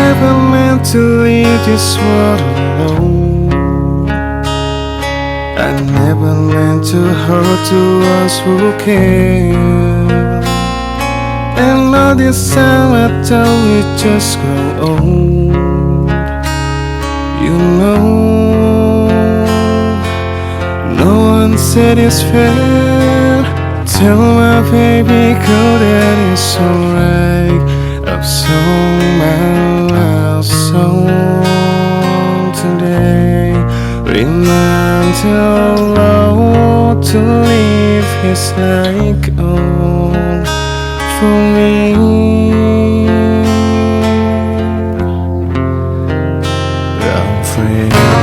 never meant to leave this world alone. I never meant to hurt the ones who care. And all this time I thought we'd just grow old. You know, no one said it's fair. Tell my baby girl that it's alright. I've sung my love song today. Remind your Lord to leave his light on for me. I'm free.